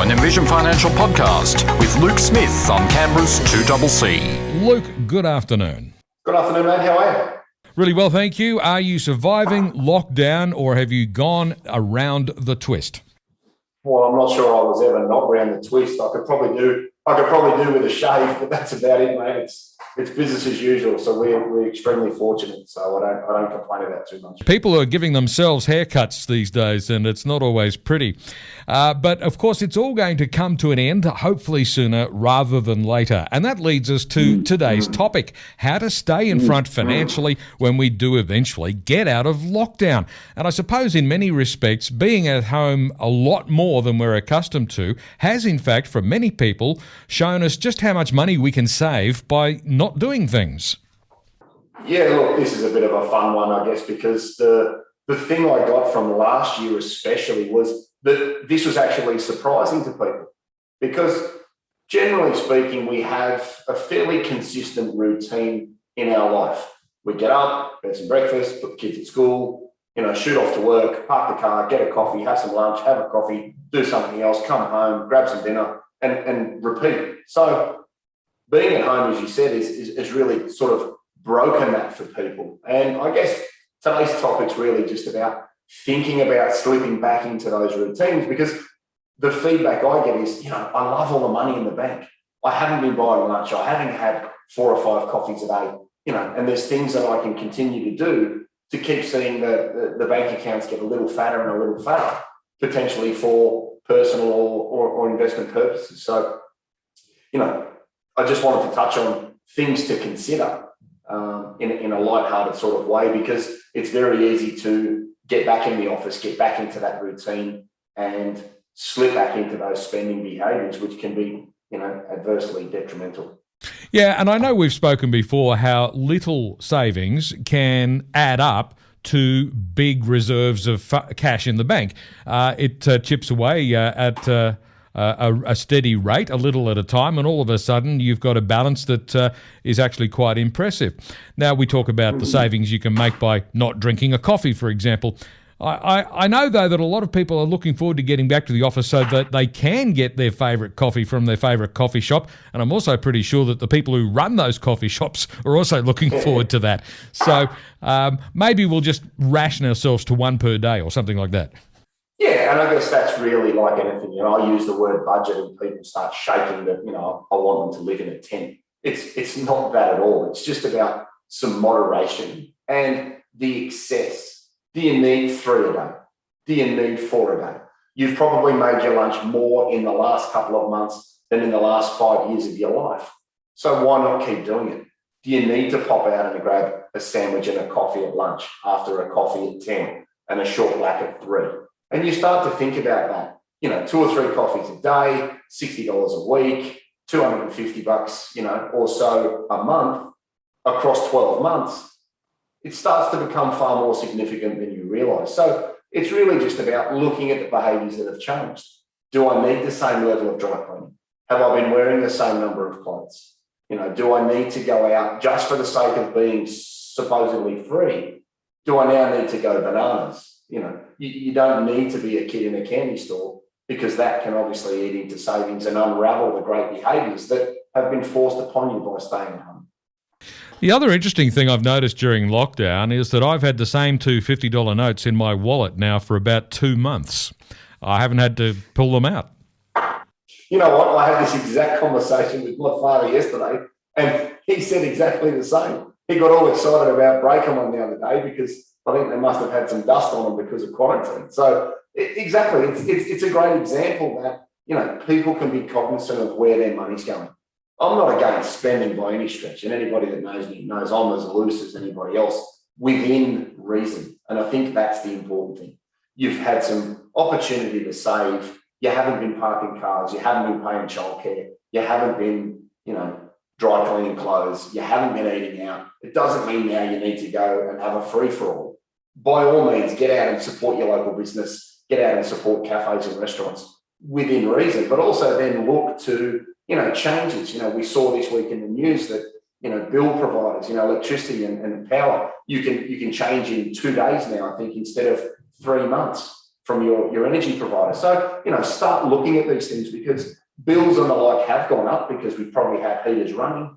an Envision Financial podcast with Luke Smith on Canberra's 2CC. Luke, good afternoon. Good afternoon, mate. How are you? Really well, thank you. Are you surviving lockdown or have you gone around the twist? Well, I'm not sure I was ever not around the twist. I could probably do with a shave, but that's about it, mate. It's business as usual, so we're extremely fortunate. So I don't complain about too much. People are giving themselves haircuts these days, and it's not always pretty. But of course, it's all going to come to an end, hopefully sooner rather than later. And that leads us to today's topic: how to stay in front financially when we do eventually get out of lockdown. And I suppose in many respects, being at home a lot more than we're accustomed to has, in fact, for many people, shown us just how much money we can save by not doing things. Yeah, look, this is a bit of a fun one, I guess, because the thing I got from last year especially was that this was actually surprising to people, because generally speaking, we have a fairly consistent routine in our life. We get up, get some breakfast, put the kids at school, shoot off to work, park the car, get a coffee, have some lunch, have a coffee, do something else, come home, grab some dinner, and repeat. So being at home, as you said, is really sort of broken that for people. And I guess today's topic's really just about thinking about slipping back into those routines, because the feedback I get is, I love all the money in the bank. I haven't been buying lunch. I haven't had 4 or 5 coffees a day, and there's things that I can continue to do to keep seeing the bank accounts get a little fatter and a little fatter, potentially for personal or investment purposes. So, I just wanted to touch on things to consider in a lighthearted sort of way, because it's very easy to get back in the office, get back into that routine and slip back into those spending behaviours, which can be, adversely detrimental. Yeah, and I know we've spoken before how little savings can add up to big reserves of cash in the bank. It chips away at a steady rate, a little at a time, and all of a sudden you've got a balance that is actually quite impressive. Now, we talk about the savings you can make by not drinking a coffee, for example. I know, though, that a lot of people are looking forward to getting back to the office so that they can get their favourite coffee from their favourite coffee shop. And I'm also pretty sure that the people who run those coffee shops are also looking forward to that. So maybe we'll just ration ourselves to 1 per day or something like that. Yeah, and I guess that's really like anything. I use the word budget and people start shaking that, I want them to live in a tent. It's not that at all. It's just about some moderation and the excess. Do you need 3 a day? Do you need 4 a day? You've probably made your lunch more in the last couple of months than in the last 5 years of your life. So why not keep doing it? Do you need to pop out and grab a sandwich and a coffee at lunch after a coffee at 10 and a short black at 3? And you start to think about that. 2 or 3 coffees a day, $60 a week, $250, or so a month across 12 months. It starts to become far more significant than you realise. So it's really just about looking at the behaviours that have changed. Do I need the same level of dry cleaning? Have I been wearing the same number of clothes? Do I need to go out just for the sake of being supposedly free? Do I now need to go bananas? You don't need to be a kid in a candy store, because that can obviously eat into savings and unravel the great behaviours that have been forced upon you by staying at home. The other interesting thing I've noticed during lockdown is that I've had the same 2 $50 notes in my wallet now for about 2 months. I haven't had to pull them out. You know what? I had this exact conversation with my father yesterday, and he said exactly the same. He got all excited about breaking one the other day because I think they must have had some dust on them because of quarantine. So exactly, it's a great example that, people can be cognizant of where their money's going. I'm not against spending by any stretch, and anybody that knows me knows I'm as loose as anybody else within reason. And I think that's the important thing. You've had some opportunity to save. You haven't been parking cars. You haven't been paying childcare. You haven't been, dry cleaning clothes. You haven't been eating out. It doesn't mean now you need to go and have a free-for-all. By all means, get out and support your local business. Get out and support cafes and restaurants within reason, but also then look to changes. We saw this week in the news that, bill providers, electricity and power, you can change in 2 days now, I think, instead of 3 months. from your energy provider. So, start looking at these things, because bills and the like have gone up because we've probably had heaters running.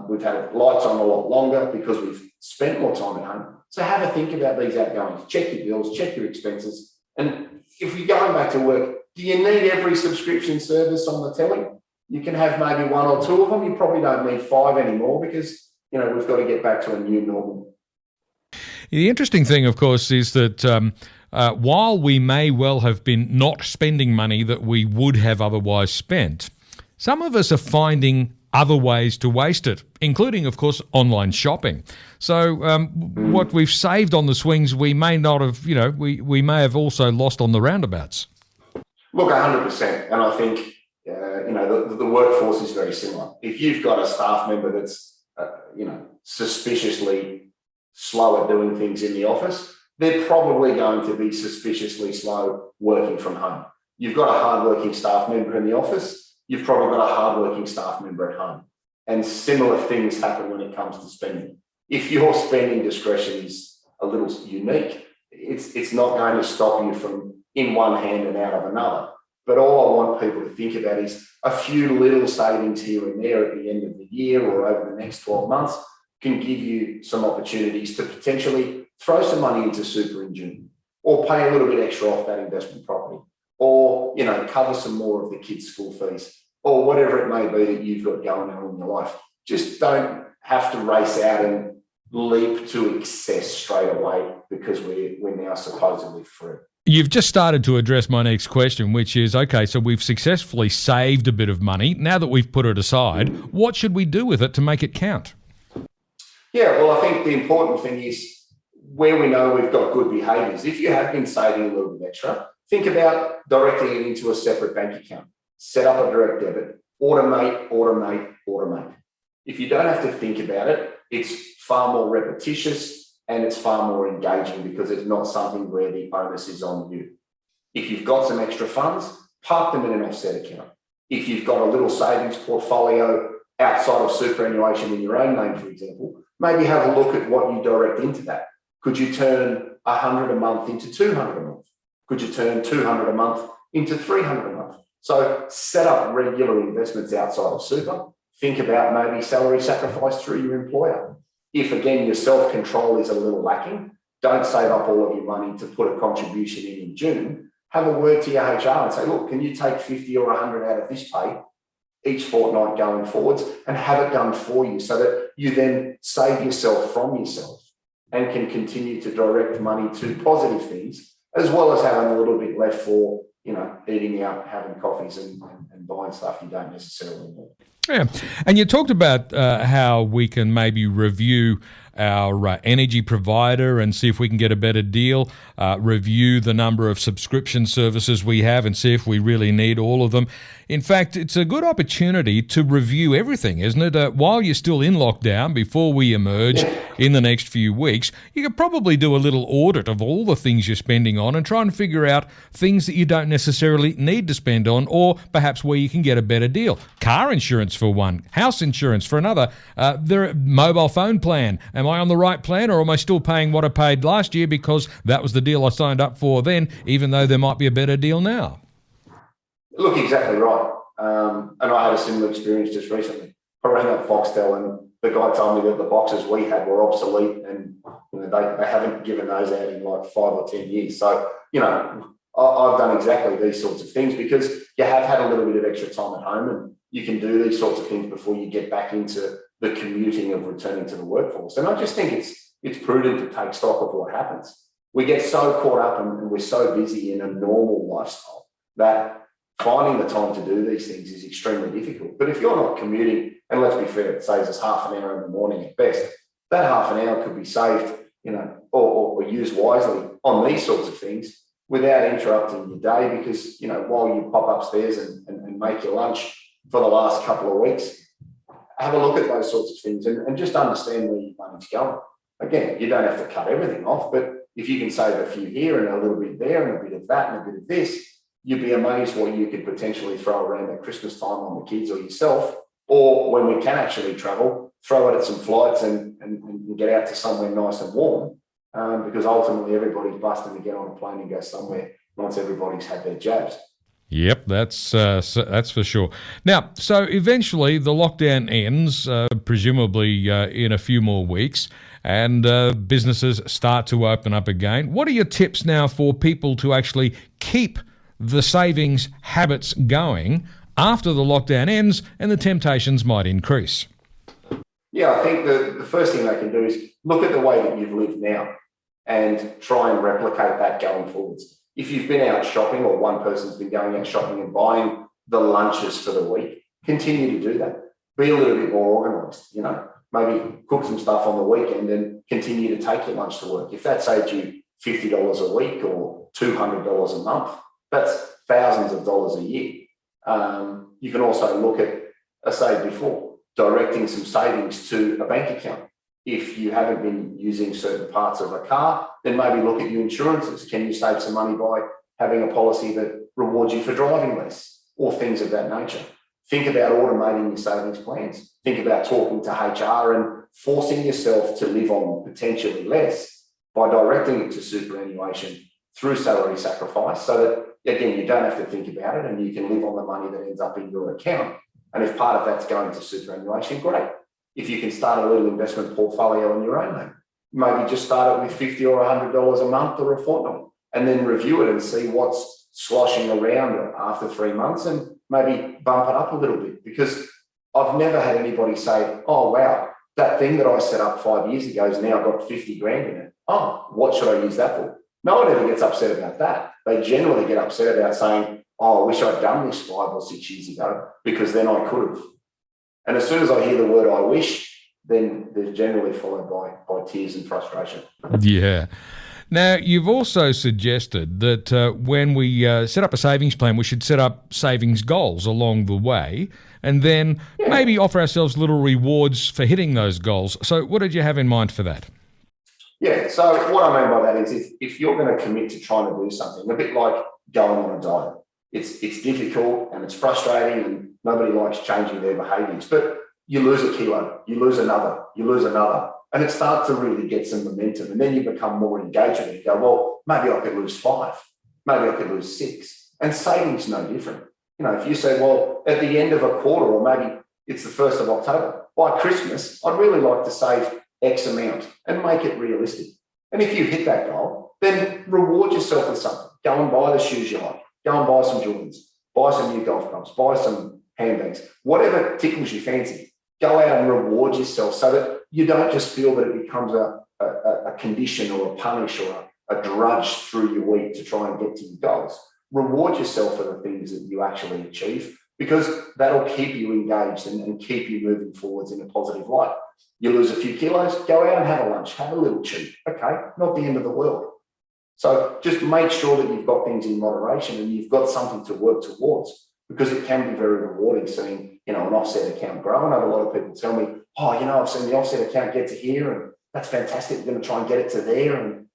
We've had lights on a lot longer because we've spent more time at home. So have a think about these outgoings. Check your bills, check your expenses. And if you're going back to work, do you need every subscription service on the telly? You can have maybe one or two of them. You probably don't need 5 anymore, because, we've got to get back to a new normal. The interesting thing, of course, is that while we may well have been not spending money that we would have otherwise spent, some of us are finding other ways to waste it, including, of course, online shopping. So what we've saved on the swings, we may not have, we may have also lost on the roundabouts. Look, 100%. And I think, the workforce is very similar. If you've got a staff member that's, suspiciously slow at doing things in the office, they're probably going to be suspiciously slow working from home. You've got a hardworking staff member in the office, you've probably got a hardworking staff member at home. And similar things happen when it comes to spending. If your spending discretion is a little unique, it's not going to stop you from in one hand and out of another. But all I want people to think about is a few little savings here and there at the end of the year or over the next 12 months can give you some opportunities to potentially throw some money into super in June, or pay a little bit extra off that investment property, or, cover some more of the kids' school fees, or whatever it may be that you've got going on in your life. Just don't have to race out and leap to excess straight away because we're now supposedly free. You've just started to address my next question, which is, okay, so we've successfully saved a bit of money. Now that we've put it aside, what should we do with it to make it count? Yeah, well, I think the important thing is where we know we've got good behaviours. If you have been saving a little bit extra, think about directing it into a separate bank account. Set up a direct debit, automate. If you don't have to think about it, it's far more repetitious and it's far more engaging because it's not something where the onus is on you. If you've got some extra funds, park them in an offset account. If you've got a little savings portfolio outside of superannuation in your own name, for example, maybe have a look at what you direct into that. Could you turn 100 a month into 200 a month? Could you turn 200 a month into 300 a month? So set up regular investments outside of super. Think about maybe salary sacrifice through your employer. If, again, your self-control is a little lacking, don't save up all of your money to put a contribution in June. Have a word to your HR and say, look, can you take 50 or 100 out of this pay each fortnight going forwards, and have it done for you so that you then save yourself from yourself and can continue to direct money to positive things, as well as having a little bit left for, eating out, having coffees and buying stuff you don't necessarily need. Yeah. And you talked about how we can maybe review our energy provider and see if we can get a better deal, review the number of subscription services we have and see if we really need all of them. In fact, it's a good opportunity to review everything, isn't it? While you're still in lockdown, before we emerge in the next few weeks, you could probably do a little audit of all the things you're spending on and try and figure out things that you don't necessarily need to spend on, or perhaps where you can get a better deal. Car insurance for one, house insurance for another, their mobile phone plan. Am I on the right plan, or am I still paying what I paid last year because that was the deal I signed up for then, even though there might be a better deal now? Look, exactly right. And I had a similar experience just recently. I rang up Foxtel and the guy told me that the boxes we had were obsolete and they haven't given those out in like 5 or 10 years. So, I've done exactly these sorts of things because you have had a little bit of extra time at home and you can do these sorts of things before you get back into the commuting of returning to the workforce. And I just think it's prudent to take stock of what happens. We get so caught up and we're so busy in a normal lifestyle that finding the time to do these things is extremely difficult. But if you're not commuting, and let's be fair, it saves us half an hour in the morning at best, that half an hour could be saved, or used wisely on these sorts of things without interrupting your day because, while you pop upstairs and make your lunch for the last couple of weeks, have a look at those sorts of things and just understand where your money's going. Again, you don't have to cut everything off, but if you can save a few here and a little bit there and a bit of that and a bit of this, you'd be amazed what you could potentially throw around at Christmas time on the kids or yourself, or when we can actually travel, throw it at some flights and get out to somewhere nice and warm, because ultimately everybody's busting to get on a plane and go somewhere once everybody's had their jabs. Yep, that's for sure. Now, so eventually the lockdown ends, presumably in a few more weeks, and businesses start to open up again. What are your tips now for people to actually keep the savings habits going after the lockdown ends and the temptations might increase? Yeah, I think the first thing they can do is look at the way that you've lived now and try and replicate that going forwards. If you've been out shopping, or one person's been going out shopping and buying the lunches for the week, continue to do that. Be a little bit more organised, maybe cook some stuff on the weekend and continue to take your lunch to work. If that saves you $50 a week or $200 a month, that's thousands of dollars a year. You can also look at, as I said before, directing some savings to a bank account. If you haven't been using certain parts of a car, then maybe look at your insurances. Can you save some money by having a policy that rewards you for driving less, or things of that nature? Think about automating your savings plans. Think about talking to HR and forcing yourself to live on potentially less by directing it to superannuation through salary sacrifice, so that, again, you don't have to think about it and you can live on the money that ends up in your account. And if part of that's going to superannuation, great. If you can start a little investment portfolio on your own name, maybe just start it with $50 or $100 a month or a fortnight, and then review it and see what's sloshing around after 3 months, and maybe bump it up a little bit. Because I've never had anybody say, oh, wow, that thing that I set up 5 years ago has now got 50 grand in it. Oh, what should I use that for? No one ever gets upset about that. They generally get upset about saying, oh, I wish I'd done this 5 or 6 years ago, because then I could have. And as soon as I hear the word I wish, then they're generally followed by tears and frustration. Yeah. Now, you've also suggested that when we set up a savings plan, we should set up savings goals along the way, and then maybe offer ourselves little rewards for hitting those goals. So what did you have in mind for that? Yeah, so what I mean by that is if you're going to commit to trying to do something, a bit like going on a diet, it's difficult and it's frustrating and nobody likes changing their behaviours, but you lose a kilo, you lose another, and it starts to really get some momentum. And then you become more engaged with it. You go, well, maybe I could lose 5, maybe I could lose 6. And saving's no different. If you say, well, at the end of a quarter, or maybe it's the 1st of October, by Christmas, I'd really like to save X amount, and make it realistic. And if you hit that goal, then reward yourself with something. Go and buy the shoes you like. Go and buy some Jordans. Buy some new golf clubs. Buy some handbags. Whatever tickles your fancy. Go out and reward yourself, so that you don't just feel that it becomes a condition or a punish or a drudge through your week to try and get to your goals. Reward yourself for the things that you actually achieve, because that'll keep you engaged and keep you moving forwards in a positive light. You lose a few kilos, go out and have a lunch, have a little cheat. Okay, not the end of the world. So just make sure that you've got things in moderation and you've got something to work towards, because it can be very rewarding seeing, an offset account grow. I know a lot of people tell me, oh, I've seen the offset account get to here and that's fantastic. We're going to try and get it to there. And,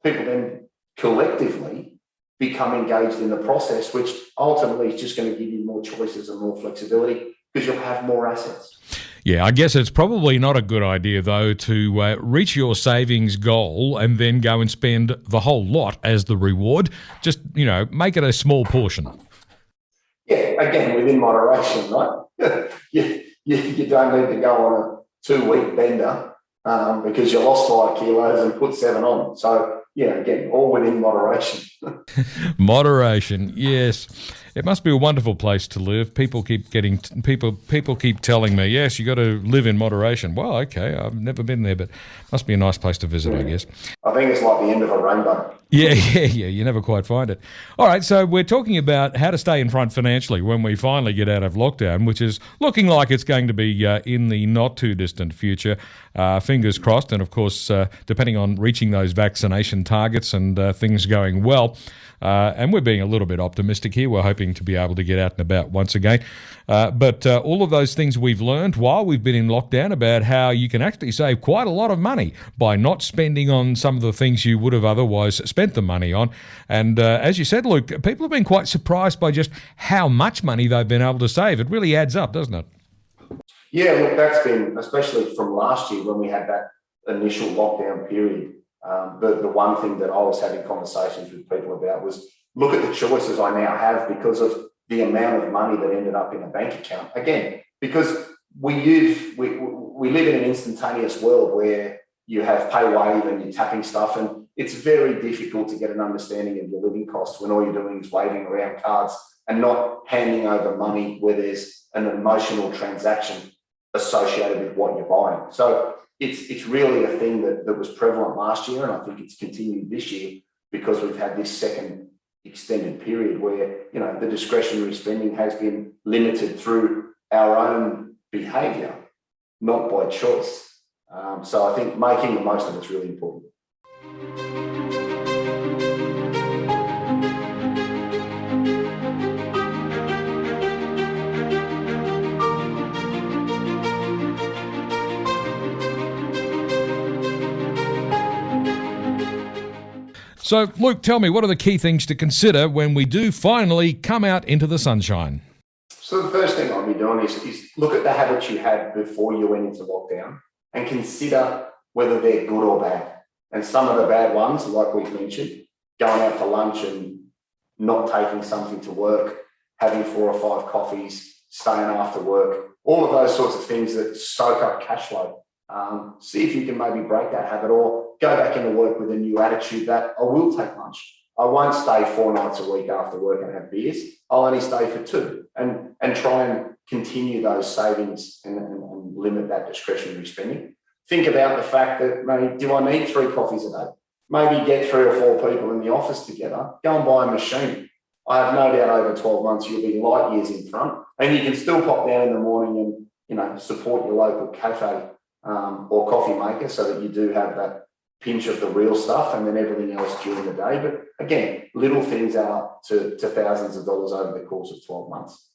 people then collectively become engaged in the process, which ultimately is just going to give you more choices and more flexibility, because you'll have more assets. Yeah, I guess it's probably not a good idea, though, to reach your savings goal and then go and spend the whole lot as the reward. Just, make it a small portion. Yeah, again, within moderation, right? You don't need to go on a 2-week bender because you lost 5 kilos and put 7 on. So, again, all within moderation. Moderation, yes. It must be a wonderful place to live. People keep telling me, yes, you got to live in moderation. Well, okay, I've never been there, but must be a nice place to visit, I guess. I think it's like the end of a rainbow. Yeah, you never quite find it. All right, so we're talking about how to stay in front financially when we finally get out of lockdown, which is looking like it's going to be in the not too distant future. Fingers crossed, and of course, depending on reaching those vaccination targets and things going well. And we're being a little bit optimistic here. We're hoping to be able to get out and about once again. But all of those things we've learned while we've been in lockdown about how you can actually save quite a lot of money by not spending on some of the things you would have otherwise spent the money on. And as you said, Luke, people have been quite surprised by just how much money they've been able to save. It really adds up, doesn't it? Yeah, look, that's been, especially from last year when we had that initial lockdown period, the one thing that I was having conversations with people about was look at the choices I now have because of the amount of money that ended up in a bank account. Again, because we live in an instantaneous world where you have pay wave and you're tapping stuff, and it's very difficult to get an understanding of your living costs when all you're doing is waving around cards and not handing over money where there's an emotional transaction associated with what you're buying. So it's really a thing that was prevalent last year, and I think it's continued this year because we've had this second extended period where, you know, the discretionary spending has been limited through our own behaviour, not by choice. So I think making the most of it's really important. So, Luke, tell me, what are the key things to consider when we do finally come out into the sunshine? So the first thing I'll be doing is look at the habits you had before you went into lockdown and consider whether they're good or bad. And some of the bad ones, like we've mentioned, going out for lunch and not taking something to work, having 4 or 5 coffees, staying after work, all of those sorts of things that soak up cash flow. See if you can maybe break that habit or go back into work with a new attitude that I will take lunch. I won't stay 4 nights a week after work and have beers. I'll only stay for 2 and try and continue those savings and limit that discretionary spending. Think about the fact that maybe, do I need 3 coffees a day? Maybe get 3 or 4 people in the office together, go and buy a machine. I have no doubt over 12 months you'll be light years in front, and you can still pop down in the morning and, you know, support your local cafe or coffee maker so that you do have that pinch of the real stuff and then everything else during the day. But again, little things add up to thousands of dollars over the course of 12 months.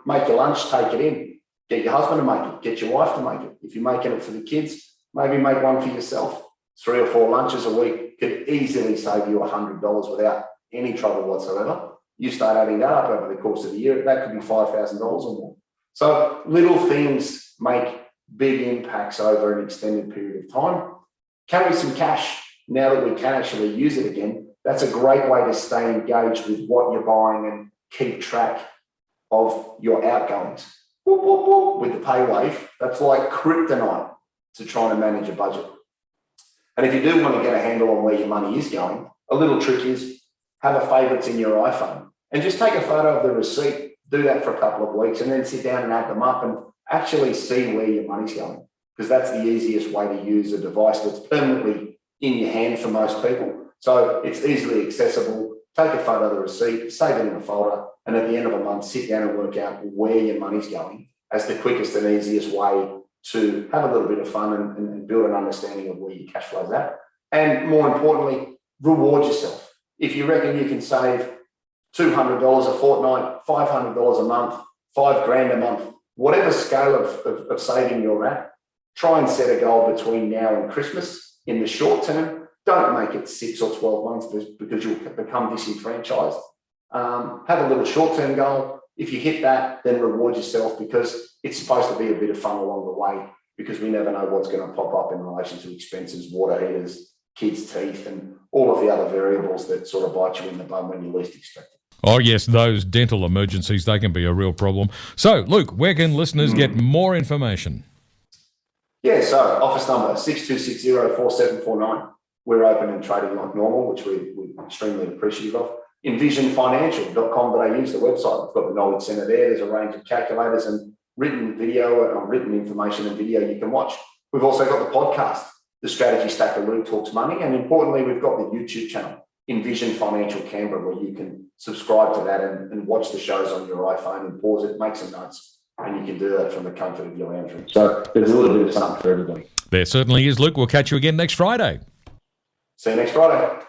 Make your lunch, take it in. Get your husband to make it. Get your wife to make it. If you're making it for the kids, maybe make one for yourself. 3 or 4 lunches a week could easily save you $100 without any trouble whatsoever. You start adding that up over the course of the year, that could be $5,000 or more. So little things make big impacts over an extended period of time. Carry some cash now that we can actually use it again. That's a great way to stay engaged with what you're buying and keep track of your outgoings. Whoop, whoop, whoop, with the pay wave, that's like kryptonite to trying to manage a budget. And if you do want to get a handle on where your money is going, a little trick is have a favourites in your iPhone and just take a photo of the receipt, do that for a couple of weeks, and then sit down and add them up and actually see where your money's going, because that's the easiest way to use a device that's permanently in your hand for most people. So it's easily accessible. Take a photo of the receipt, save it in a folder, and at the end of a month, sit down and work out where your money's going as the quickest and easiest way to have a little bit of fun and build an understanding of where your cash flow's at. And more importantly, reward yourself. If you reckon you can save $200 a fortnight, $500 a month, $5,000 a month, whatever scale of saving you're at, try and set a goal between now and Christmas in the short term. Don't make it 6 or 12 months because you'll become disenfranchised. Have a little short-term goal. If you hit that, then reward yourself, because it's supposed to be a bit of fun along the way, because we never know what's going to pop up in relation to expenses, water heaters, kids' teeth, and all of the other variables that sort of bite you in the bum when you least expect it. Oh, yes, those dental emergencies, they can be a real problem. So, Luke, where can listeners get more information? Yeah, so office number 6260-4749. We're open and trading like normal, which we're extremely appreciative of. envisionfinancial.com.au is the website. We've got the knowledge centre there. There's a range of calculators and written video, written information and video you can watch. We've also got the podcast, The Strategy Stacker Luke Talks Money. And importantly, we've got the YouTube channel, Envision Financial Canberra, where you can subscribe to that and watch the shows on your iPhone and pause it, make some notes, and you can do that from the comfort of your lounge room. So there's a little bit of something for everybody. There certainly is, Luke. We'll catch you again next Friday. See you next Friday.